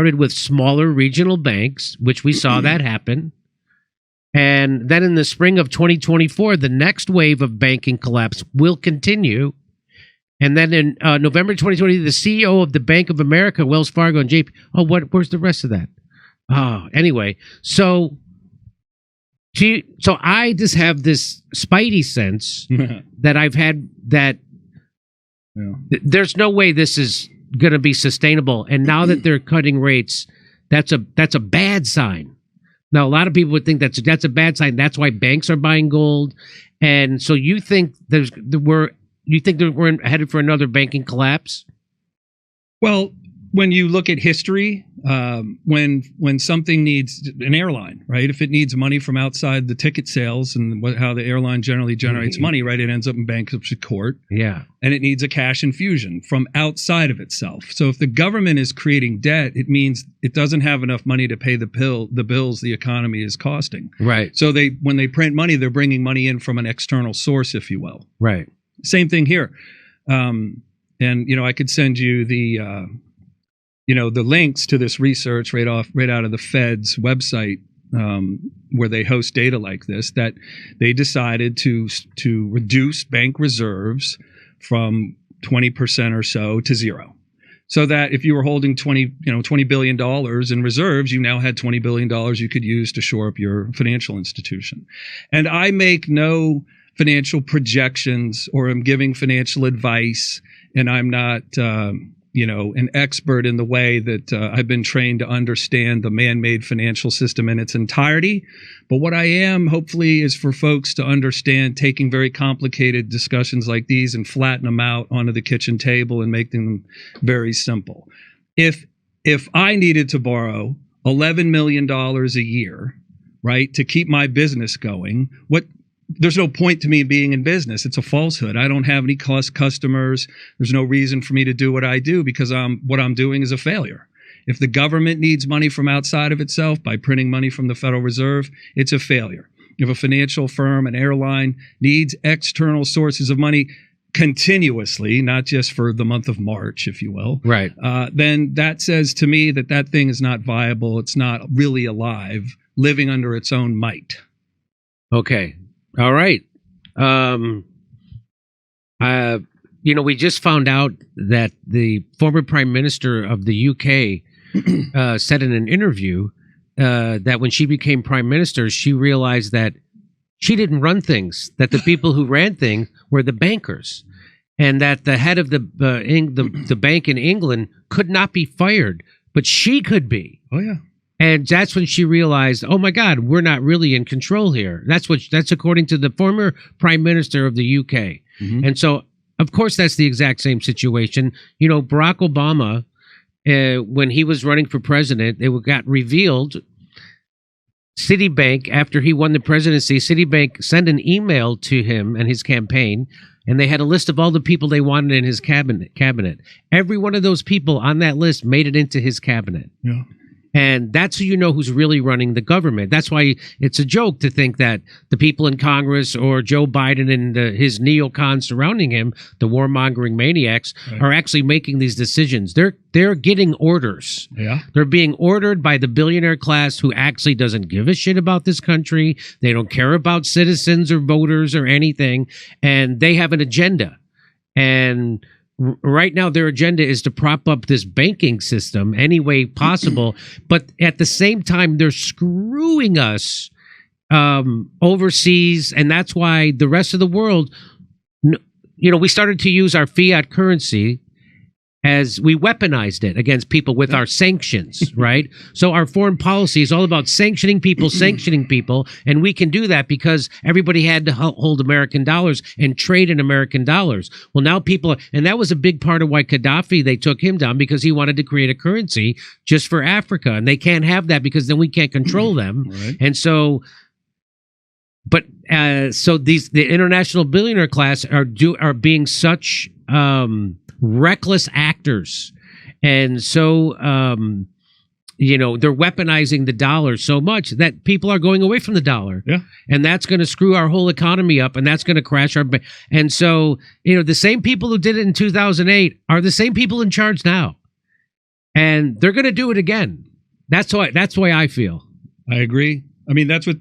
started with smaller regional banks, which we saw that happen. And then in the spring of 2024, the next wave of banking collapse will continue. And then in November 2020, the CEO of the Bank of America, Wells Fargo, and JP. Oh, where's the rest of that? Oh, anyway, so I just have this spidey sense that I've had that there's no way this is going to be sustainable. And now that they're cutting rates, that's a bad sign. Now, a lot of people would think that's a bad sign. That's why banks are buying gold. And so you think we're headed for another banking collapse? Well, when you look at history, when something needs an airline, right? If it needs money from outside the ticket sales and how the airline generally generates money, right? It ends up in bankruptcy court. Yeah. And it needs a cash infusion from outside of itself. So if the government is creating debt, it means it doesn't have enough money to pay the bills the economy is costing. Right. So when they print money, they're bringing money in from an external source, if you will. Right. Same thing here. And, I could send you the links to this research right out of the Fed's website, where they host data like this, that they decided to reduce bank reserves from 20% or so to zero. So that if you were holding $20 billion in reserves, you now had $20 billion you could use to shore up your financial institution. And I make no financial projections or am giving financial advice, and I'm not an expert in the way that I've been trained to understand the man-made financial system in its entirety. But what I am, hopefully, is for folks to understand taking very complicated discussions like these and flatten them out onto the kitchen table and make them very simple. If I needed to borrow $11 million a year, right, to keep my business going, there's no point to me being in business. It's a falsehood. I don't have any customers. There's no reason for me to do what I do because what I'm doing is a failure. If the government needs money from outside of itself by printing money from the Federal Reserve, it's a failure. If a financial firm, an airline needs external sources of money continuously, not just for the month of March, if you will, right? Then that says to me that thing is not viable. It's not really alive, living under its own might. Okay. All right. We just found out that the former Prime Minister of the UK said in an interview that when she became Prime Minister, she realized that she didn't run things, that the people who ran things were the bankers, and that the head of the bank in England could not be fired, but she could be. Oh, yeah. And that's when she realized, oh my God, we're not really in control here. That's according to the former Prime Minister of the UK. Mm-hmm. And so, of course, that's the exact same situation. Barack Obama, when he was running for president, it got revealed. Citibank, after he won the presidency, Citibank sent an email to him and his campaign, and they had a list of all the people they wanted in his cabinet. Every one of those people on that list made it into his cabinet. Yeah. And that's who's really running the government. That's why it's a joke to think that the people in Congress or Joe Biden and his neocons surrounding him, the warmongering maniacs, are actually making these decisions. They're getting orders. Yeah. They're being ordered by the billionaire class who actually doesn't give a shit about this country. They don't care about citizens or voters or anything. And they have an agenda. And right now, their agenda is to prop up this banking system any way possible. But at the same time, they're screwing us overseas. And that's why the rest of the world, we started to use our fiat currency as we weaponized it against people with our sanctions, right? So our foreign policy is all about sanctioning people, and we can do that because everybody had to hold American dollars and trade in American dollars. Well, now and that was a big part of why Gaddafi, they took him down, because he wanted to create a currency just for Africa, and they can't have that because then we can't control them. Right. And so... So the international billionaire class are being such reckless actors, and so they're weaponizing the dollar so much that people are going away from the dollar. Yeah, and that's going to screw our whole economy up, and that's going to crash our. And so the same people who did it in 2008 are the same people in charge now. and they're going to do it again. That's why I feel. I agree. I mean, that's what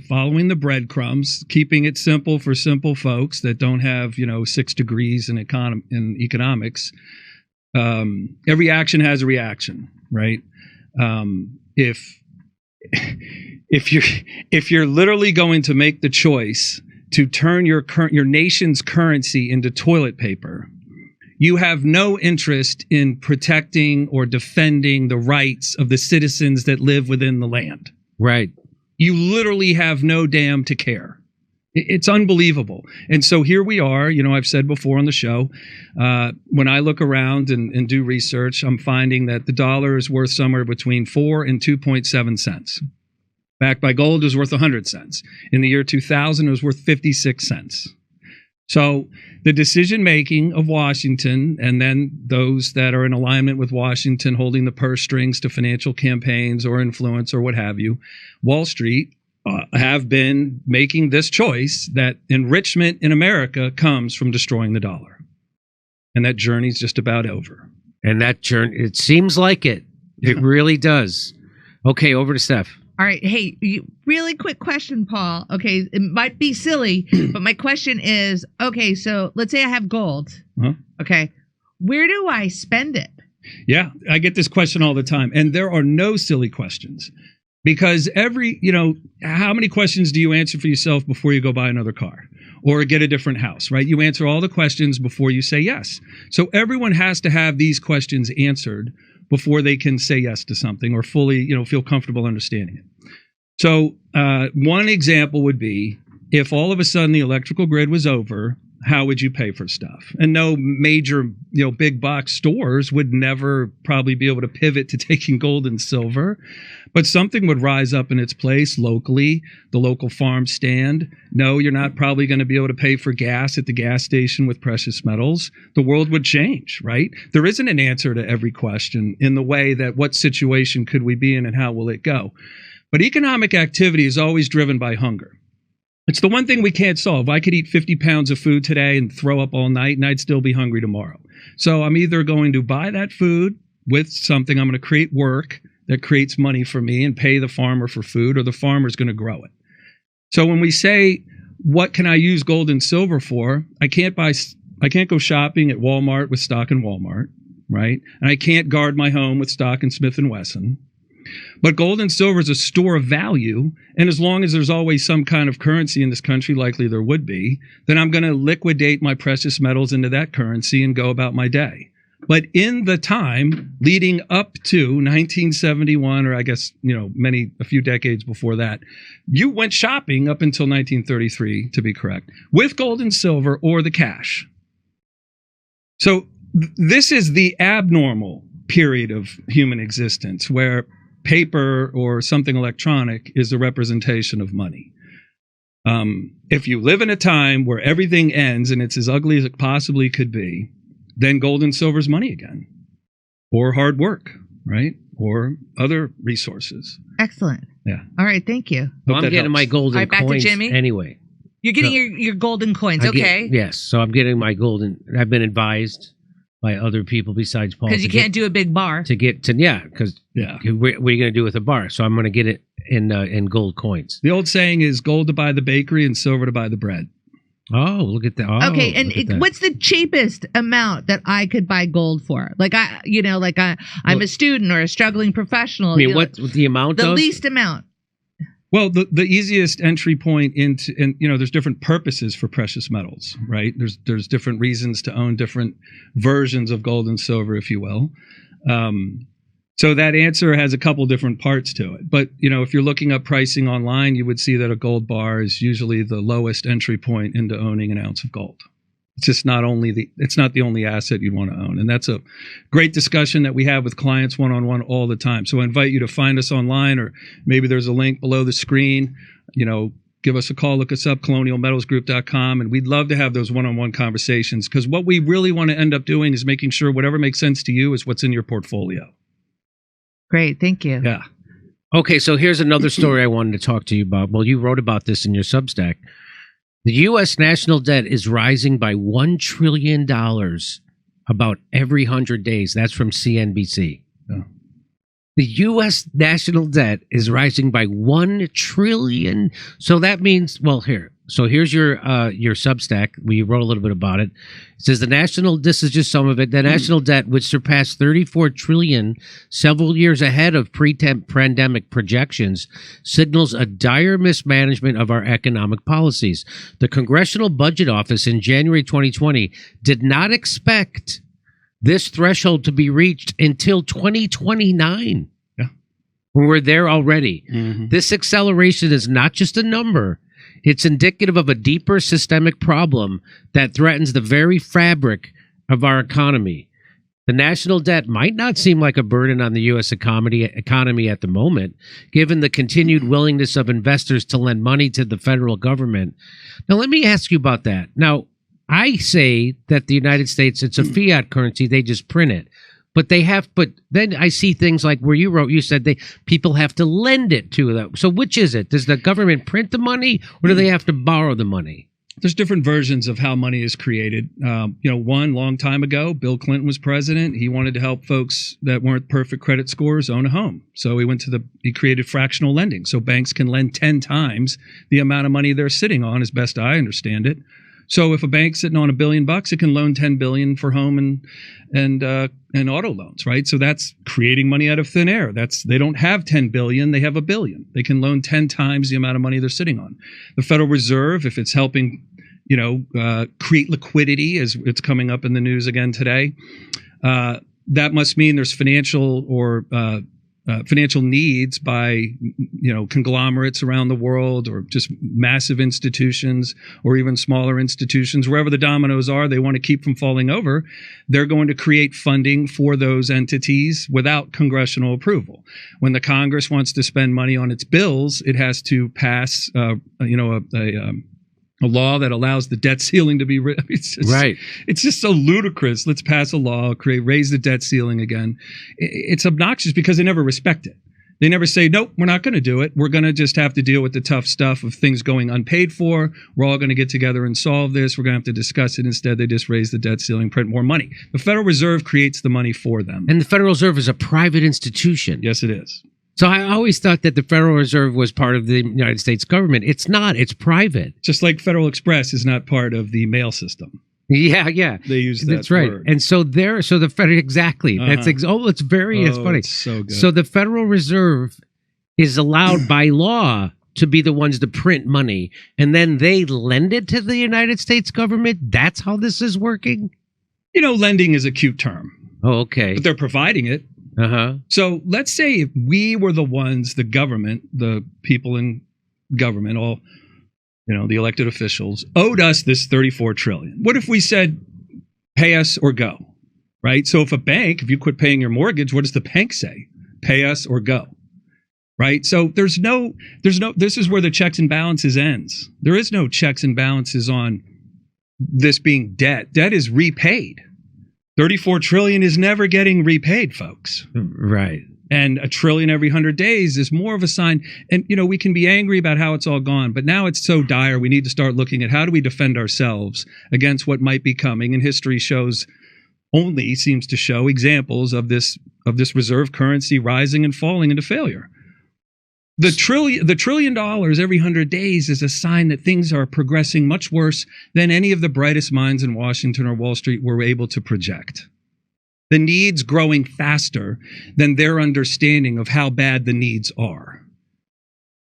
following the breadcrumbs, keeping it simple for simple folks that don't have 6 degrees in economics. Every action has a reaction, right? If you're literally going to make the choice to turn your nation's currency into toilet paper, you have no interest in protecting or defending the rights of the citizens that live within the land. Right. You literally have no damn to care. It's unbelievable. And so here we are. I've said before on the show, when I look around and do research, I'm finding that the dollar is worth somewhere between 4 and 2.7 cents. Backed by gold, it was worth 100 cents. In the year 2000, it was worth 56 cents. So the decision-making of Washington, and then those that are in alignment with Washington holding the purse strings to financial campaigns or influence or what have you, Wall Street have been making this choice that enrichment in America comes from destroying the dollar. And that journey's just about over. And that journey, it seems like it. It really does. Okay, over to Steph. All right. Hey, really quick question, Paul. Okay, it might be silly, but my question is, okay, so let's say I have gold. Uh-huh. Okay. Where do I spend it? Yeah, I get this question all the time. And there are no silly questions. Because how many questions do you answer for yourself before you go buy another car or get a different house, right? You answer all the questions before you say yes. So everyone has to have these questions answered before they can say yes to something or fully, feel comfortable understanding it. So one example would be if all of a sudden the electrical grid was over, how would you pay for stuff? And no major, big box stores would never probably be able to pivot to taking gold and silver, but something would rise up in its place locally, the local farm stand. No, you're not probably going to be able to pay for gas at the gas station with precious metals. The world would change, right? There isn't an answer to every question in the way that what situation could we be in and how will it go? But economic activity is always driven by hunger. It's the one thing we can't solve. I could eat 50 pounds of food today and throw up all night, and I'd still be hungry tomorrow. So I'm either going to buy that food with something, I'm going to create work that creates money for me and pay the farmer for food, or the farmer's going to grow it. So when we say, what can I use gold and silver for? I can't go shopping at Walmart with stock in Walmart, right? And I can't guard my home with stock in Smith & Wesson. But gold and silver is a store of value, and as long as there's always some kind of currency in this country, likely there would be, then I'm going to liquidate my precious metals into that currency and go about my day. But in the time leading up to 1971, or I guess, a few decades before that, you went shopping up until 1933, to be correct, with gold and silver or the cash. So this is the abnormal period of human existence where paper or something electronic is a representation of money. If you live in a time where everything ends and it's as ugly as it possibly could be, then gold and silver is money again, or hard work, right? Or other resources. Excellent. Yeah. All right. Thank you. Well, I'm getting my golden All right, back to coins Jimmy. anyway. You're getting your golden coins. Okay. Yes. So I'm getting my golden. I've been advised by other people besides Paul. Because you can't do a big bar. What are you going to do with a bar? So I'm going to get it in gold coins. The old saying is gold to buy the bakery and silver to buy the bread. Oh, look at that. Oh, okay, and what's the cheapest amount that I could buy gold for? I'm a student or a struggling professional. I mean, what's the amount? The least amount. Well, the easiest entry point into, and there's different purposes for precious metals, right? There's different reasons to own different versions of gold and silver, if you will. So that answer has a couple different parts to it. But, if you're looking up pricing online, you would see that a gold bar is usually the lowest entry point into owning an ounce of gold. It's just it's not the only asset you'd want to own. And that's a great discussion that we have with clients one-on-one all the time. So I invite you to find us online, or maybe there's a link below the screen. Give us a call, look us up, colonialmetalsgroup.com, and we'd love to have those one-on-one conversations, because what we really want to end up doing is making sure whatever makes sense to you is what's in your portfolio. Great. Thank you. Yeah. Okay, so here's another story I wanted to talk to you about. Well, you wrote about this in your Substack. The U.S. national debt is rising by $1 trillion about every 100 days. That's from CNBC. The U.S. national debt is rising by $1 trillion. So that means, well, here. So here's your Substack. We wrote a little bit about it. It says this is just some of it. The national debt, which surpassed $34 trillion several years ahead of pre-pandemic projections, signals a dire mismanagement of our economic policies. The Congressional Budget Office in January 2020 did not expect this threshold to be reached until 2029. Yeah. We're there already. Mm-hmm. This acceleration is not just a number. It's indicative of a deeper systemic problem that threatens the very fabric of our economy. The national debt might not seem like a burden on the U.S. economy at the moment, given the continued willingness of investors to lend money to the federal government. Now, let me ask you about that. Now, I say that the United States, it's a fiat currency. They just print it. But then I see things like where you said people have to lend it to them. So which is it? Does the government print the money or do they have to borrow the money? There's different versions of how money is created. One long time ago, Bill Clinton was president. He wanted to help folks that weren't perfect credit scores own a home. So he created fractional lending. So banks can lend 10 times the amount of money they're sitting on, as best I understand it. So if a bank's sitting on $1 billion, it can loan $10 billion for home and auto loans, right? So that's creating money out of thin air. They don't have $10 billion, they have $1 billion. They can loan 10 times the amount of money they're sitting on. The Federal Reserve, if it's helping, create liquidity, as it's coming up in the news again today, that must mean there's financial needs by, conglomerates around the world, or just massive institutions, or even smaller institutions. Wherever the dominoes are, they want to keep from falling over. They're going to create funding for those entities without congressional approval. When the Congress wants to spend money on its bills, it has to pass, a law that allows the debt ceiling to be right. It's just so ludicrous. Let's pass a law, raise the debt ceiling again. It's obnoxious because they never respect it. They never say, nope, we're not going to do it. We're going to just have to deal with the tough stuff of things going unpaid for. We're all going to get together and solve this. We're going to have to discuss it. Instead, they just raise the debt ceiling, print more money. The Federal Reserve creates the money for them. And the Federal Reserve is a private institution. Yes, it is. So I always thought that the Federal Reserve was part of the United States government. It's not. It's private. Just like Federal Express is not part of the mail system. Yeah. They use that That's right. word. And so the Federal, exactly. Uh-huh. It's funny. It's so good. So the Federal Reserve is allowed by law to be the ones to print money, and then they lend it to the United States government. That's how this is working. Lending is a cute term. Oh, okay. But they're providing it. Uh-huh. So let's say if we were the ones, the government, the people in government, all, the elected officials, owed us this $34 trillion. What if we said, pay us or go, right? So if you quit paying your mortgage, what does the bank say? Pay us or go, right? So this is where the checks and balances ends. There is no checks and balances on this being debt. Debt is repaid. $34 trillion is never getting repaid, folks. Right. And $1 trillion every 100 days is more of a sign. And, we can be angry about how it's all gone, but now it's so dire. We need to start looking at how do we defend ourselves against what might be coming. And history seems to show examples of this reserve currency rising and falling into failure. The $1 trillion every 100 days is a sign that things are progressing much worse than any of the brightest minds in Washington or Wall Street were able to project. The needs growing faster than their understanding of how bad the needs are.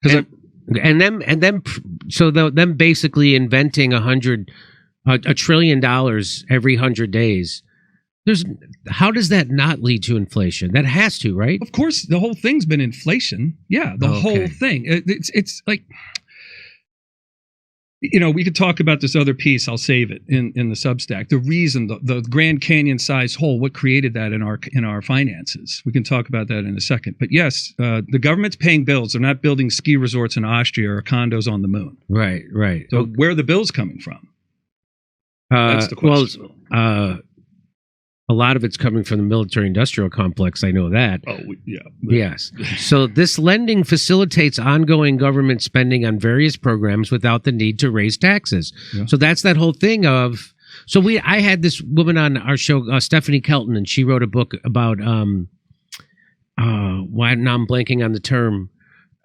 Them basically inventing $1 trillion every 100 days. How does that not lead to inflation? That has to, right? Of course, the whole thing's been inflation. Yeah, the whole thing. It's like, we could talk about this other piece. I'll save it in the Substack. The reason, the Grand Canyon size hole, what created that in our finances. We can talk about that in a second. But yes, the government's paying bills. They're not building ski resorts in Austria or condos on the moon. Right. So where are the bills coming from? That's the question. Well, a lot of it's coming from the military-industrial complex. I know that. Oh, yeah. Yes. So this lending facilitates ongoing government spending on various programs without the need to raise taxes. Yeah. So that's that whole thing of. So I had this woman on our show, Stephanie Kelton, and she wrote a book about why now I'm blanking on the term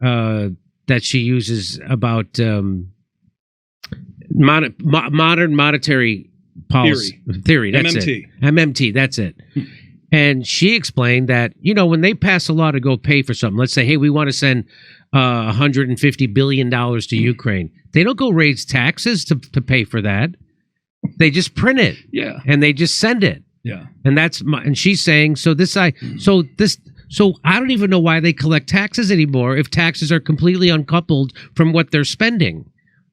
that she uses about modern monetary policy theory. That's MMT. it. MMT. That's it. And she explained that, when they pass a law to go pay for something, let's say, hey, we want to send $150 billion to Ukraine. They don't go raise taxes to pay for that. They just print it. Yeah. And they just send it. Yeah. And and she's saying, so I don't even know why they collect taxes anymore if taxes are completely uncoupled from what they're spending.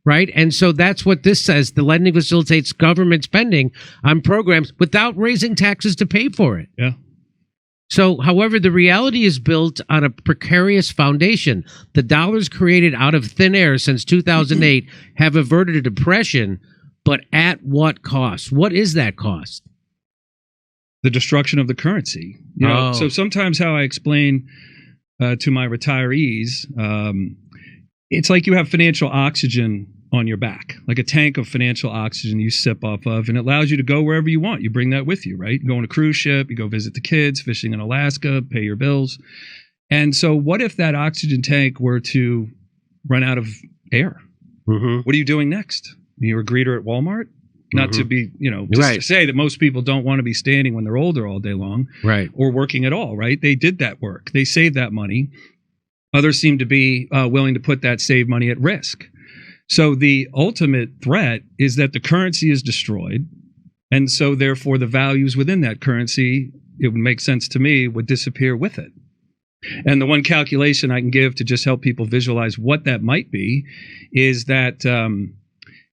Right. And so that's what this says. The lending facilitates government spending on programs without raising taxes to pay for it. Yeah. So, however, the reality is built on a precarious foundation. The dollars created out of thin air since 2008 have averted a depression, but at what cost? What is that cost? The destruction of the currency. So sometimes how I explain to my retirees, it's like you have financial oxygen on your back, like a tank of financial oxygen you sip off of, and it allows you to go wherever you want. You bring that with you, right? You go on a cruise ship, you go visit the kids, fishing in Alaska, pay your bills. And so what if that oxygen tank were to run out of air? Mm-hmm. What are you doing next? You're a greeter at Walmart? Not to be, just to say that most people don't want to be standing when they're older all day long, right? Or working at all, right? They did that work. They saved that money. Others seem to be willing to put that saved money at risk. So the ultimate threat is that the currency is destroyed. And so therefore the values within that currency, it would make sense to me, would disappear with it. And the one calculation I can give to just help people visualize what that might be is that,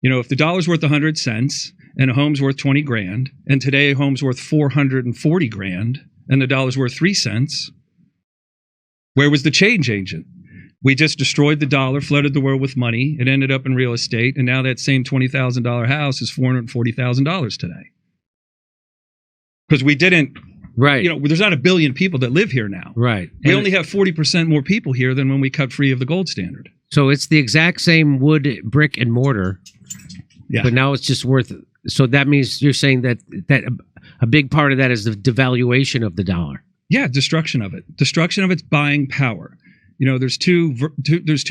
if the dollar's worth 100 cents and a home's worth 20 grand, and today a home's worth 440 grand and the dollar's worth 3 cents, where was the change agent? We just destroyed the dollar, flooded the world with money. It ended up in real estate. And now that same $20,000 house is $440,000 today. Because we didn't, right? There's not a billion people that live here now. Right. We only have 40% more people here than when we cut free of the gold standard. So it's the exact same wood, brick, and mortar. Yeah. But now it's just worth. So that means you're saying that a big part of that is the devaluation of the dollar. Yeah, destruction of it. Destruction of its buying power. There's two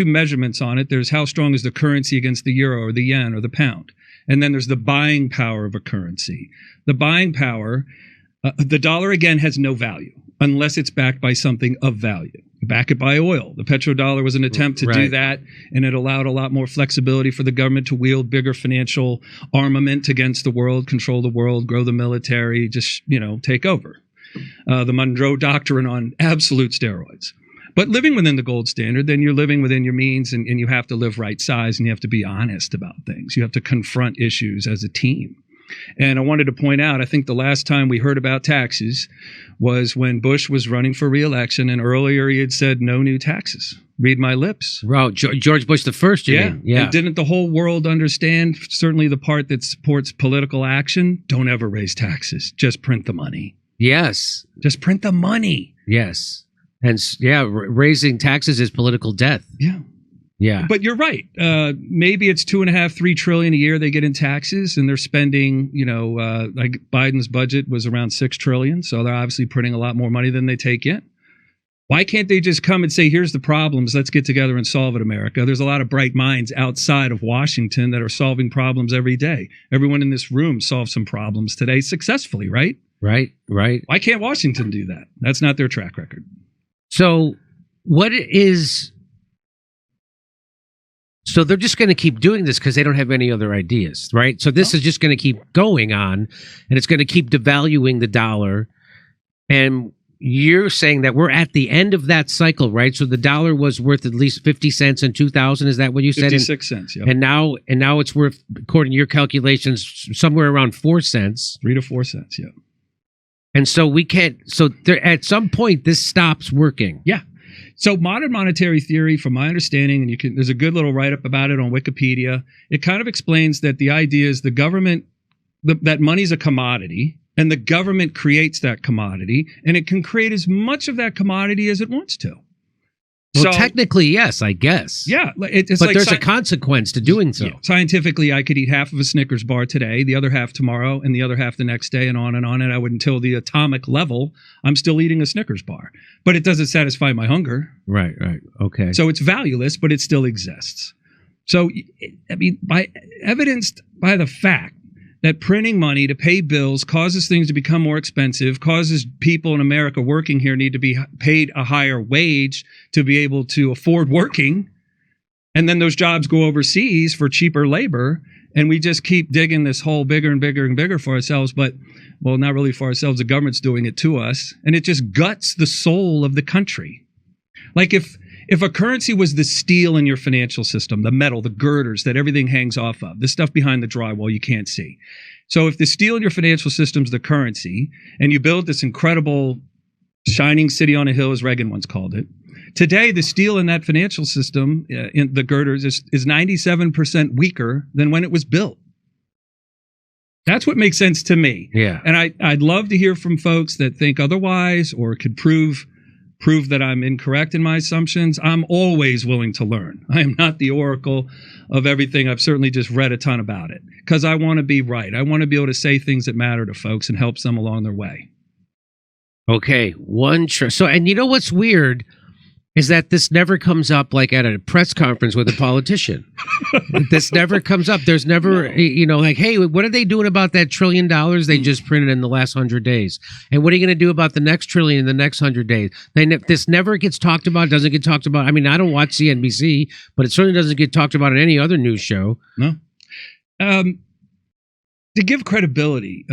measurements on it. There's how strong is the currency against the euro or the yen or the pound. And then there's the buying power of a currency. The buying power, the dollar, again, has no value unless it's backed by something of value. Back it by oil. The petrodollar was an attempt to do that, and it allowed a lot more flexibility for the government to wield bigger financial armament against the world, control the world, grow the military, just, take over. The Monroe Doctrine on absolute steroids. But living within the gold standard, then you're living within your means, and you have to live right size, and you have to be honest about things. You have to confront issues as a team. And I wanted to point out, I think the last time we heard about taxes was when Bush was running for re-election, and earlier he had said no new taxes. Read my lips. Wow, George Bush the first, you mean? Yeah. And didn't the whole world understand, certainly the part that supports political action, don't ever raise taxes. Just print the money. Yes. Just print the money. Yes. And raising taxes is political death. Yeah. Yeah. But you're right. Maybe it's $2.5–3 trillion a year they get in taxes, and they're spending, like Biden's budget was around $6 trillion. So they're obviously printing a lot more money than they take in. Why can't they just come and say, here's the problems, let's get together and solve it, America? There's a lot of bright minds outside of Washington that are solving problems every day. Everyone in this room solved some problems today successfully, right? Right. Why can't Washington do that? That's not their track record. So so they're just going to keep doing this because they don't have any other ideas, right? So this is just going to keep going on, and it's going to keep devaluing the dollar. And you're saying that we're at the end of that cycle, right? So the dollar was worth at least 50 cents in 2000. Is that what you said? 56 cents, yeah. And now it's worth, according to your calculations, somewhere around 4 cents. 3 to 4 cents, yeah. And so we can't. So at some point, this stops working. Yeah. So modern monetary theory, from my understanding, and there's a good little write-up about it on Wikipedia. It kind of explains that the idea is the government, that money's a commodity, and the government creates that commodity, and it can create as much of that commodity as it wants to. Well, technically, yes, I guess. Yeah, it's but like there's a consequence to doing so. Yeah, scientifically, I could eat half of a Snickers bar today, the other half tomorrow, and the other half the next day, and on and on. And I would, until the atomic level, I'm still eating a Snickers bar. But it doesn't satisfy my hunger. Right. Okay. So it's valueless, but it still exists. So, I mean, evidenced by the fact that printing money to pay bills causes things to become more expensive, causes people in America working here need to be paid a higher wage to be able to afford working. And then those jobs go overseas for cheaper labor. And we just keep digging this hole bigger and bigger and bigger for ourselves. But, well, not really for ourselves. The government's doing it to us. And it just guts the soul of the country. Like if a currency was the steel in your financial system, the metal, the girders that everything hangs off of, the stuff behind the drywall you can't see. So if the steel in your financial system is the currency, and you build this incredible shining city on a hill, as Reagan once called it, today the steel in that financial system, in the girders, is 97% weaker than when it was built. That's what makes sense to me. Yeah. And I'd love to hear from folks that think otherwise or could prove that I'm incorrect in my assumptions. I'm always willing to learn. I am not the oracle of everything. I've certainly just read a ton about it because I want to be right. I want to be able to say things that matter to folks and help them along their way. Okay. So, and you know what's weird is that this never comes up like at a press conference with a politician. This never comes up. There's never, like, hey, what are they doing about that $1 trillion they just printed in the last 100 days? And what are you going to do about the next trillion in the next 100 days? This never gets talked about, doesn't get talked about. I mean, I don't watch CNBC, but it certainly doesn't get talked about in any other news show. No. To give credibility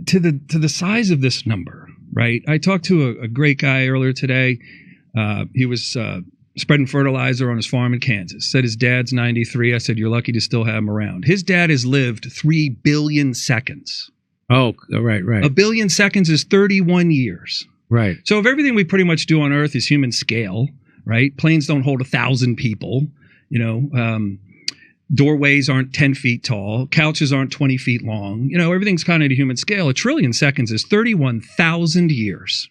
to the size of this number, right? I talked to a great guy earlier today. He was spreading fertilizer on his farm in Kansas. Said his dad's 93. I said, you're lucky to still have him around. His dad has lived 3 billion seconds. Oh, right. 1 billion seconds is 31 years. Right. So if everything we pretty much do on Earth is human scale, right? Planes don't hold 1,000 people, doorways aren't 10 feet tall. Couches aren't 20 feet long. Everything's kind of at a human scale. 1 trillion seconds is 31,000 years.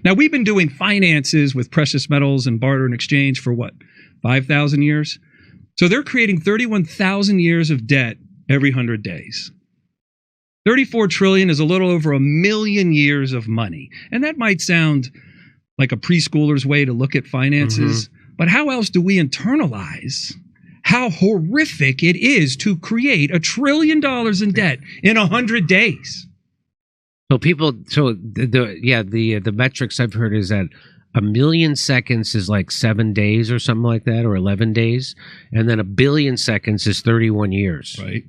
Now, we've been doing finances with precious metals and barter and exchange for 5,000 years? So they're creating 31,000 years of debt every 100 days. 34 trillion is a little over 1 million years of money. And that might sound like a preschooler's way to look at finances. Mm-hmm. But how else do we internalize how horrific it is to create $1 trillion in debt in 100 days? So the metrics I've heard is that 1 million seconds is like 7 days or something like that, or 11 days. And then 1 billion seconds is 31 years. Right.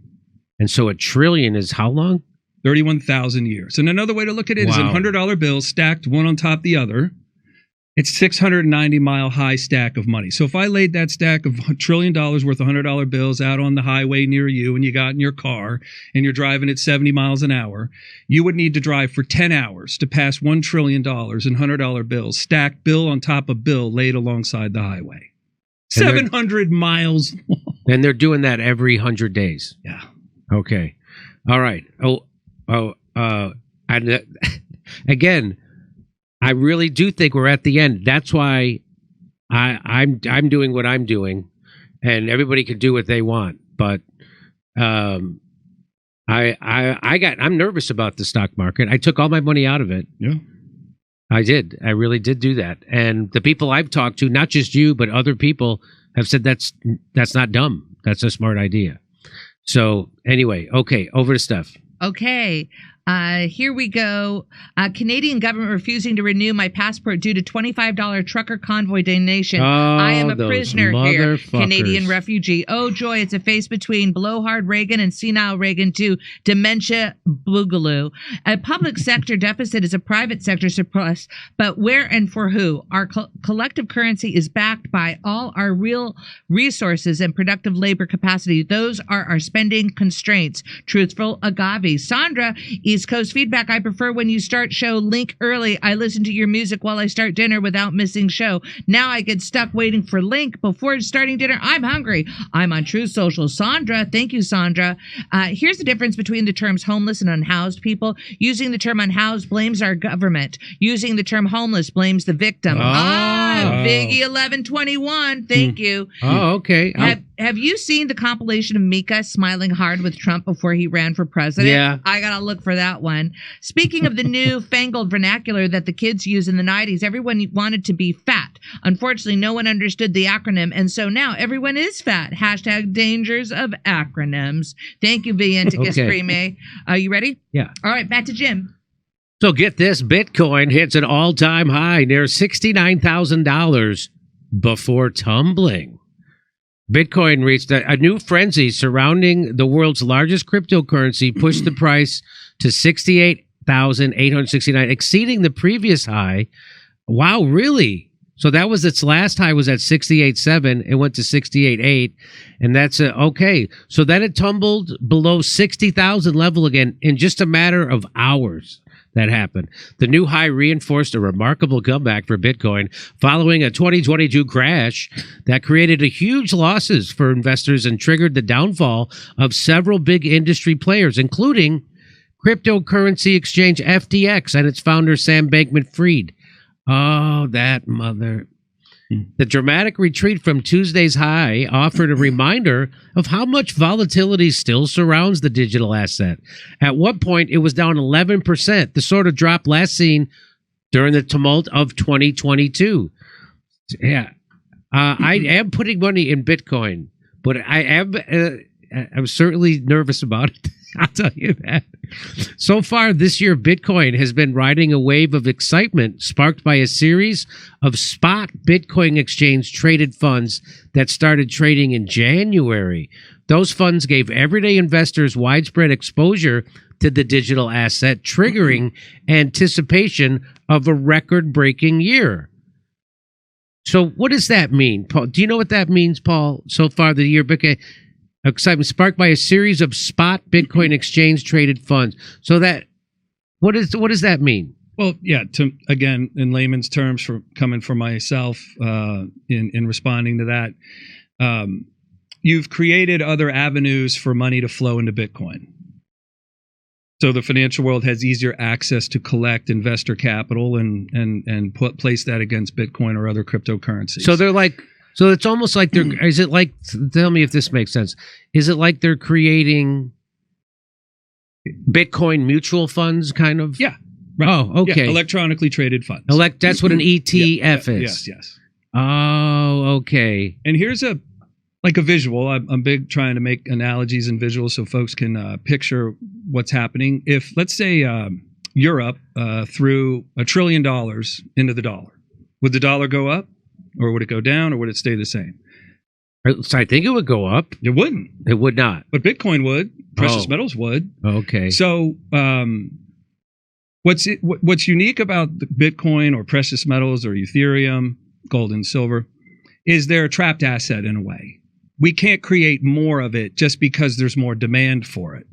And so 1 trillion is how long? 31,000 years. And another way to look at it is in $100 bills stacked one on top of the other. It's 690-mile high stack of money. So if I laid that stack of $1 trillion worth of $100 bills out on the highway near you and you got in your car and you're driving at 70 miles an hour, you would need to drive for 10 hours to pass $1 trillion in $100 bills, stacked bill on top of bill laid alongside the highway. 700 miles long. And they're doing that every 100 days. Yeah. Okay. All right. Again, I really do think we're at the end. That's why I'm doing what I'm doing, and everybody can do what they want. But I'm nervous about the stock market. I took all my money out of it. Yeah, I did. I really did do that. And the people I've talked to, not just you, but other people, have said that's not dumb. That's a smart idea. So anyway, okay, over to stuff. Okay. Here we go. Canadian government refusing to renew my passport due to $25 trucker convoy donation. I am a prisoner here. Canadian refugee. Oh, joy. It's a face between blowhard Reagan and senile Reagan to dementia boogaloo. A public sector deficit is a private sector surplus, but where and for who? Our collective currency is backed by all our real resources and productive labor capacity. Those are our spending constraints. Truthful agave. Sandra East Coast feedback. I prefer when you start show link early. I listen to your music while I start dinner without missing show. Now I get stuck waiting for link before starting dinner. I'm hungry. I'm on Truth Social. Sandra, thank you, Sandra. Here's the difference between the terms homeless and unhoused people. Using the term unhoused blames our government. Using the term homeless blames the victim. Biggie 1121. Thank you. Oh, okay. Have you seen the compilation of Mika smiling hard with Trump before he ran for president? Yeah. I gotta look for that one. Speaking of the new fangled vernacular that the kids use in the 90s, everyone wanted to be fat. Unfortunately, no one understood the acronym, and so now everyone is fat. Hashtag dangers of acronyms. Thank you, Vienticus Prime. Are you ready? Yeah. All right, back to Jim. So get this, Bitcoin hits an all-time high near $69,000 before tumbling. Bitcoin reached a new frenzy surrounding the world's largest cryptocurrency, pushed the price to $68,869, exceeding the previous high. Wow, really? So that was its last high was at 68.7. It went to 68.8, and that's okay. So then it tumbled below 60,000 level again in just a matter of hours. That happened. The new high reinforced a remarkable comeback for Bitcoin following a 2022 crash that created a huge losses for investors and triggered the downfall of several big industry players, including cryptocurrency exchange FTX and its founder Sam Bankman-Fried. Oh, that mother. The dramatic retreat from Tuesday's high offered a reminder of how much volatility still surrounds the digital asset. At one point, it was down 11%, the sort of drop last seen during the tumult of 2022. Yeah, I am putting money in Bitcoin, but I'm certainly nervous about it. I'll tell you that. So far this year, Bitcoin has been riding a wave of excitement sparked by a series of spot Bitcoin exchange traded funds that started trading in January. Those funds gave everyday investors widespread exposure to the digital asset, triggering anticipation of a record-breaking year. So what does that mean, Paul? Do you know what that means, Paul? So far the year, Bitcoin excitement sparked by a series of spot Bitcoin exchange traded funds. So that what does that mean? Well, yeah. Again, in layman's terms, for coming from myself, in responding to that, you've created other avenues for money to flow into Bitcoin. So the financial world has easier access to collect investor capital and place that against Bitcoin or other cryptocurrencies. So they're like. So it's almost like they're, is it like, tell me if this makes sense. Is it like they're creating Bitcoin mutual funds kind of? Yeah. Right. Oh, okay. Yeah, electronically traded funds. That's what an ETF is. Yes. Oh, okay. And here's a visual. I'm big trying to make analogies and visuals so folks can picture what's happening. If, let's say, Europe threw $1 trillion into the dollar, would the dollar go up? Or would it go down, or would it stay the same? So I think it would go up. It wouldn't. It would not. But Bitcoin would. Precious metals would. Okay. So what's unique about Bitcoin or precious metals or Ethereum, gold and silver, is they're a trapped asset in a way. We can't create more of it just because there's more demand for it.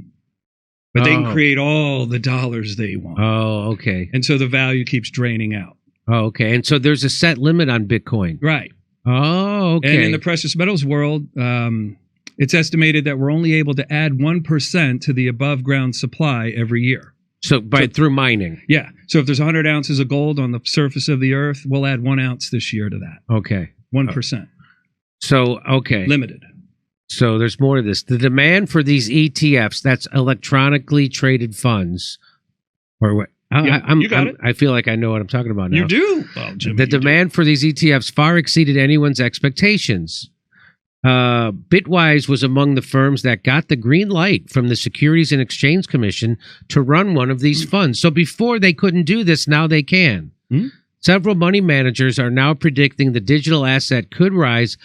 But they can create all the dollars they want. Oh, okay. And so the value keeps draining out. Oh, okay. And so there's a set limit on Bitcoin. Right. Oh, okay. And in the precious metals world, it's estimated that we're only able to add 1% to the above ground supply every year. So through mining. Yeah. So if there's 100 ounces of gold on the surface of the earth, we'll add 1 ounce this year to that. Okay. 1%. So, okay. Limited. So there's more to this. The demand for these ETFs, that's electronically traded funds, or what? You got it. I feel like I know what I'm talking about now. You do. Well, Jimmy, the demand for these ETFs far exceeded anyone's expectations. Bitwise was among the firms that got the green light from the Securities and Exchange Commission to run one of these funds. So before they couldn't do this, now they can. Several money managers are now predicting the digital asset could rise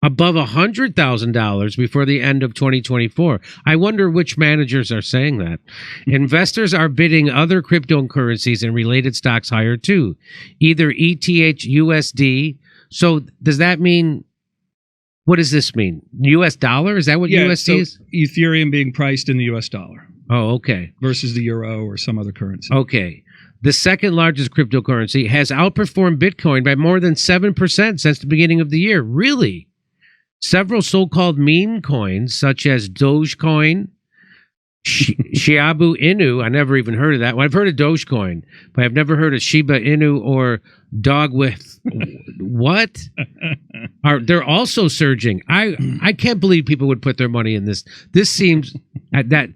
above $100,000 before the end of 2024. I wonder which managers are saying that. Investors are bidding other cryptocurrencies and related stocks higher too, either ETH/USD. So does that mean, what does this mean? US dollar? Is that what USD is? Ethereum being priced in the US dollar. Oh, okay. Versus the euro or some other currency. Okay. The second largest cryptocurrency has outperformed Bitcoin by more than 7% since the beginning of the year. Really? Several so-called meme coins, such as Dogecoin, Shiba Inu, I never even heard of that. Well, I've heard of Dogecoin, but I've never heard of Shiba Inu or dog with what? They're also surging. I can't believe people would put their money in this. This seems that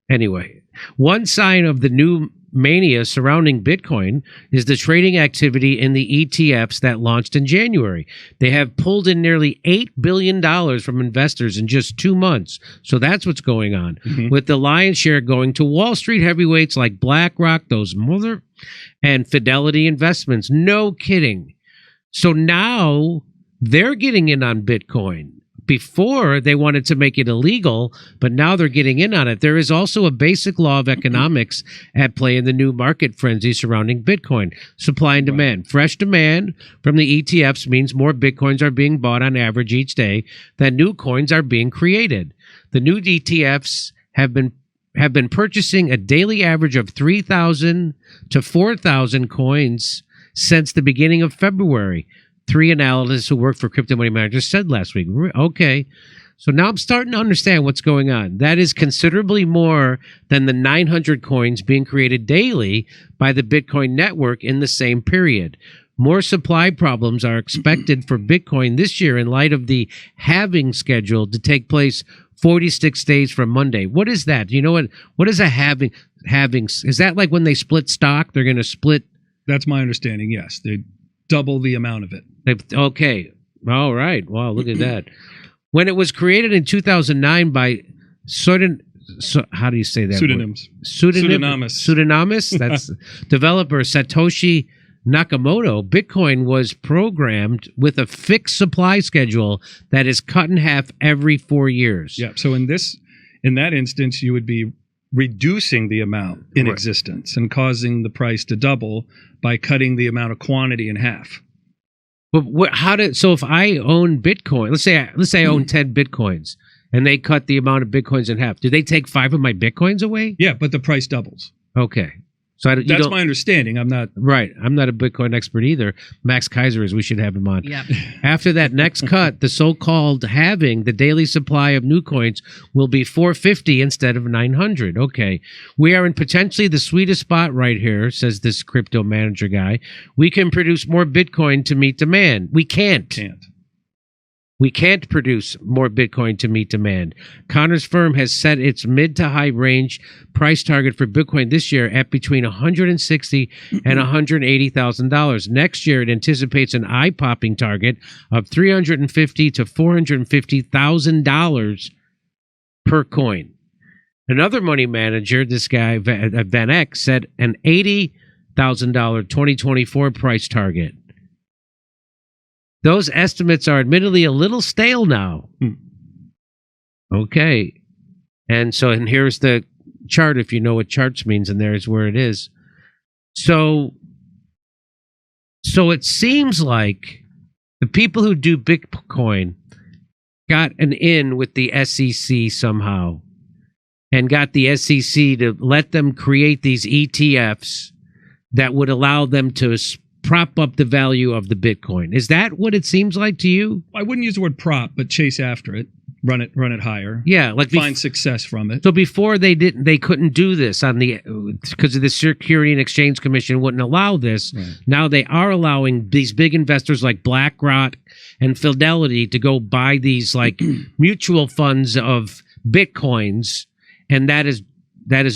anyway. One sign of the new mania surrounding Bitcoin is the trading activity in the ETFs that launched in January. They have pulled in nearly $8 billion from investors in just 2 months. So that's what's going on. With the lion's share going to Wall Street heavyweights like BlackRock, and Fidelity Investments. No kidding. So now they're getting in on Bitcoin. Before, they wanted to make it illegal, but now they're getting in on it. There is also a basic law of economics at play in the new market frenzy surrounding Bitcoin. Supply and demand. Fresh demand from the ETFs means more Bitcoins are being bought on average each day than new coins are being created. The new ETFs have been purchasing a daily average of 3,000 to 4,000 coins since the beginning of February. 3 analysts who work for Crypto Money Managers said last week. Okay, so now I'm starting to understand what's going on. That is considerably more than the 900 coins being created daily by the Bitcoin network in the same period. More supply problems are expected for Bitcoin this year in light of the halving scheduled to take place 46 days from Monday. What is that? You know what is a halving? Is that like when they split stock? They're going to split? That's my understanding, yes. They double the amount of it. Okay. All right. Wow, look at that. When it was created in 2009 by how do you say that? Pseudonyms. Pseudonymous. That's developer Satoshi Nakamoto. Bitcoin was programmed with a fixed supply schedule that is cut in half every 4 years. Yeah. So in that instance, you would be reducing the amount in existence and causing the price to double by cutting the amount of quantity in half. But so if I own Bitcoin, let's say I own 10 Bitcoins and they cut the amount of Bitcoins in half, do they take 5 of my Bitcoins away? Yeah, but the price doubles. Okay. So that's my understanding. I'm not I'm not a Bitcoin expert either. Max Kaiser is. We should have him on. Yep. After that next cut, the so-called halving, the daily supply of new coins will be 450 instead of 900. Okay, we are in potentially the sweetest spot right here, says this crypto manager guy. We can produce more Bitcoin to meet demand. We can't. We can't produce more Bitcoin to meet demand. Connor's firm has set its mid to high range price target for Bitcoin this year at between $160,000 and $180,000. Next year, it anticipates an eye-popping target of $350,000 to $450,000 per coin. Another money manager, this guy, Van Eck, set an $80,000 2024 price target. Those estimates are admittedly a little stale now. Okay. And here's the chart, if you know what charts means, and there's where it is. So it seems like the people who do Bitcoin got an in with the SEC somehow and got the SEC to let them create these ETFs that would allow them to prop up the value of the Bitcoin. Is that what it seems like to you? I wouldn't use the word prop, but chase after it, run it higher. Yeah, like find success from it. So before they couldn't do this because of the Securities and Exchange Commission wouldn't allow this. Right. Now they are allowing these big investors like BlackRock and Fidelity to go buy these like mutual funds of Bitcoins, and that is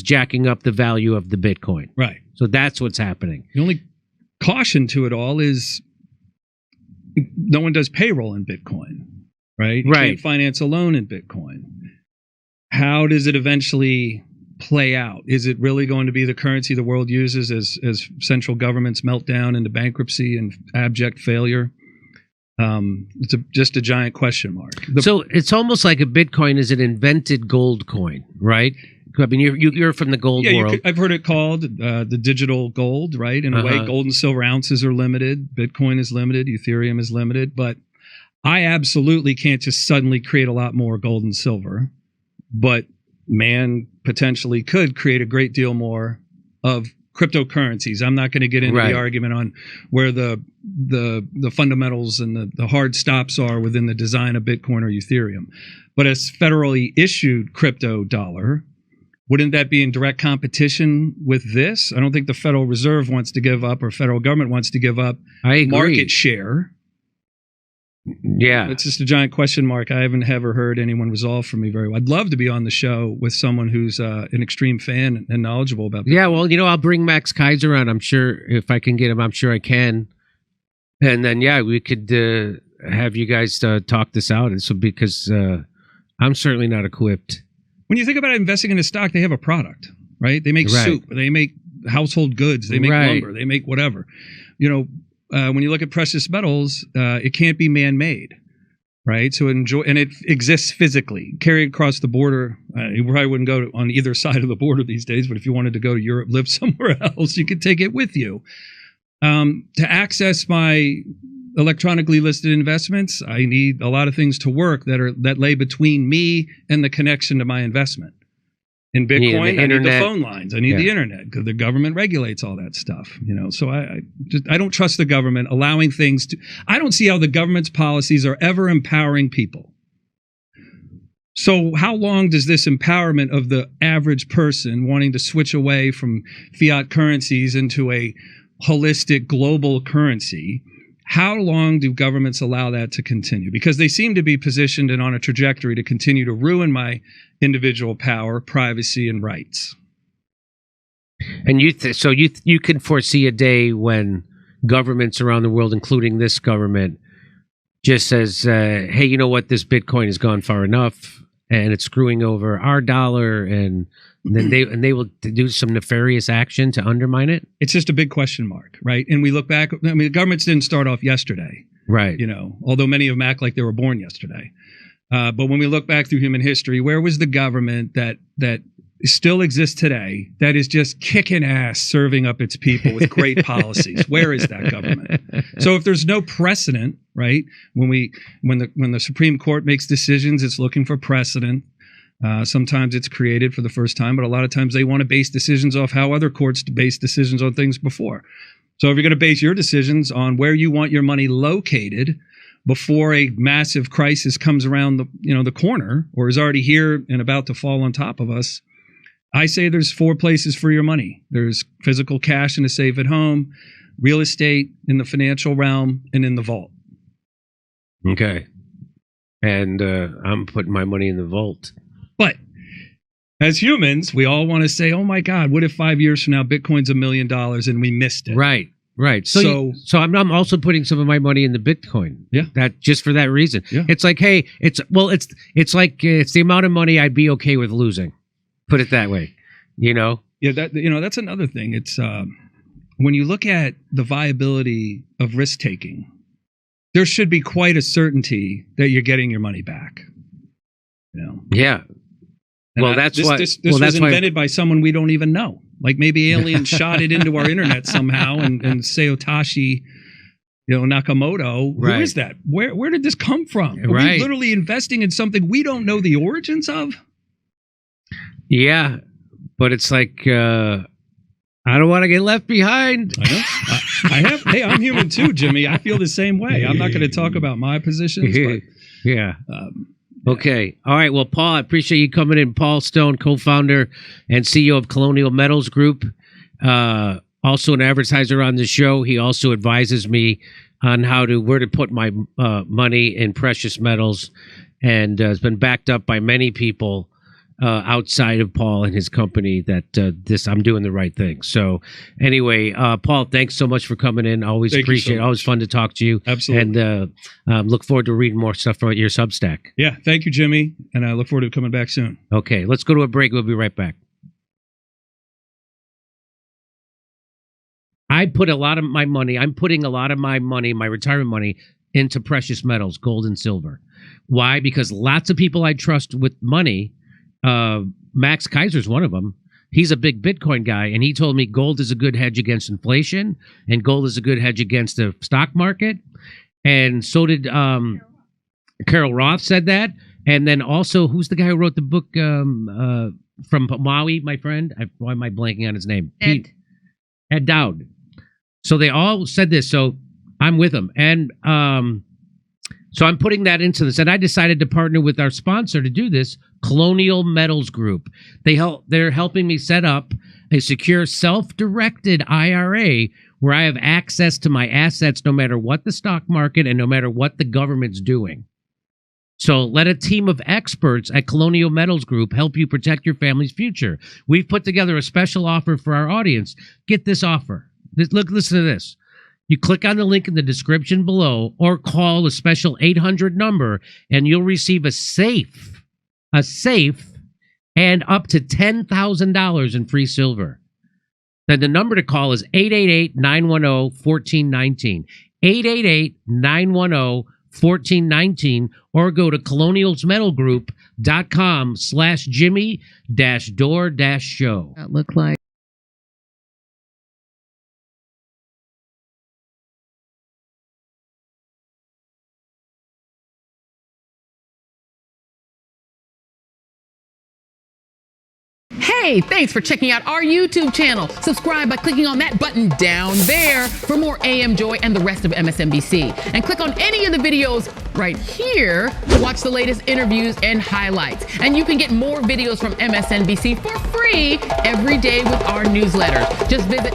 jacking up the value of the Bitcoin. Right. So that's what's happening. The only caution to it all is no one does payroll in Bitcoin, right? You can't finance a loan in Bitcoin. How does it eventually play out? Is it really going to be the currency the world uses as central governments melt down into bankruptcy and abject failure? It's just a giant question mark. So it's almost like a Bitcoin is an invented gold coin, right? I mean, you're from the gold world. I've heard it called the digital gold, right? In a way, gold and silver ounces are limited. Bitcoin is limited. Ethereum is limited. But I absolutely can't just suddenly create a lot more gold and silver. But man potentially could create a great deal more of cryptocurrencies. I'm not going to get into the argument on where the fundamentals and the hard stops are within the design of Bitcoin or Ethereum. But as federally issued crypto dollar, wouldn't that be in direct competition with this? I don't think the Federal Reserve wants to give up, or federal government wants to give up market share. Yeah. It's just a giant question mark. I haven't ever heard anyone resolve for me very well. I'd love to be on the show with someone who's an extreme fan and knowledgeable about that. Yeah, well, I'll bring Max Kaiser on. I'm sure if I can get him, I'm sure I can. And then, we could have you guys talk this out. And so because I'm certainly not equipped. When you think about investing in a stock, they have a product, right? They make soup. They make household goods. They make lumber. They make whatever. When you look at precious metals, it can't be man-made, right? So and it exists physically. Carried across the border, you probably wouldn't go on either side of the border these days, but if you wanted to go to Europe, live somewhere else, you could take it with you. To access my electronically listed investments, I need a lot of things to work that lay between me and the connection to my investment. In Bitcoin, I need the phone lines. I need the internet because the government regulates all that stuff. So I don't trust the government allowing things to. I don't see how the government's policies are ever empowering people. So how long does this empowerment of the average person wanting to switch away from fiat currencies into a holistic global currency? How long do governments allow that to continue? Because they seem to be positioned and on a trajectory to continue to ruin my individual power, privacy, and rights. And you can foresee a day when governments around the world, including this government, just says, "Hey, you know what? This Bitcoin has gone far enough, and it's screwing over our dollar," and then they will do some nefarious action to undermine it. It's just a big question mark, right? And we look back. The governments didn't start off yesterday, right? Although many of them act like they were born yesterday. But when we look back through human history, where was the government that still exists today that is just kicking ass, serving up its people with great policies? Where is that government? So if there's no precedent, right? When the Supreme Court makes decisions, it's looking for precedent. Sometimes it's created for the first time, but a lot of times they want to base decisions off how other courts base decisions on things before. So if you're going to base your decisions on where you want your money located before a massive crisis comes around the corner or is already here and about to fall on top of us, I say there's 4 places for your money. There's physical cash in a safe at home, real estate in the financial realm, and in the vault. Okay. And I'm putting my money in the vault. But as humans, we all want to say, oh my God, what if 5 years from now Bitcoin's $1 million and we missed it? Right. So I'm also putting some of my money in the Bitcoin. Yeah. That just for that reason. Yeah. It's like, hey, it's the amount of money I'd be okay with losing. Put it that way. Yeah, that's another thing. It's when you look at the viability of risk taking, there should be quite a certainty that you're getting your money back. Yeah. And this was invented by someone we don't even know. Like maybe aliens shot it into our internet somehow, and Satoshi, Nakamoto. Who is that? Where did this come from? Are we literally investing in something we don't know the origins of? Yeah, but it's like I don't want to get left behind. I know. Hey, I'm human too, Jimmy. I feel the same way. I'm not going to talk about my positions. But, yeah. Okay. All right. Well, Paul, I appreciate you coming in. Paul Stone, co-founder and CEO of Colonial Metals Group. Also an advertiser on the show. He also advises me on where to put my money in precious metals, and has been backed up by many people outside of Paul and his company that I'm doing the right thing. So anyway, Paul, thanks so much for coming in. Always appreciate it. Always fun to talk to you. Absolutely. And look forward to reading more stuff about your Substack. Yeah. Thank you, Jimmy. And I look forward to coming back soon. Okay. Let's go to a break. We'll be right back. I'm putting a lot of my money, my retirement money, into precious metals, gold and silver. Why? Because lots of people I trust with money, Max Kaiser's one of them. He's a big Bitcoin guy, and he told me gold is a good hedge against inflation, and gold is a good hedge against the stock market. And so did Carol Roth said that. And then also, who's the guy who wrote the book from Maui, my friend? Why am I blanking on his name? Ed Dowd. So they all said this. So I'm with them. And so I'm putting that into this. And I decided to partner with our sponsor to do this, Colonial Metals Group. They're helping me set up a secure self-directed IRA where I have access to my assets no matter what the stock market and no matter what the government's doing. So let a team of experts at Colonial Metals Group help you protect your family's future. We've put together a special offer for our audience. Get this offer. Listen to this. You click on the link in the description below or call a special 800 number and you'll receive a safe and up to $10,000 in free silver. Then the number to call is 888-910-1419. 888-910-1419 or go to colonialsmetalgroup.com/Jimmy-Dore-Show. That look like. Hey, thanks for checking out our YouTube channel. Subscribe by clicking on that button down there for more AM Joy and the rest of MSNBC. And click on any of the videos right here to watch the latest interviews and highlights. And you can get more videos from MSNBC for free every day with our newsletters. Just visit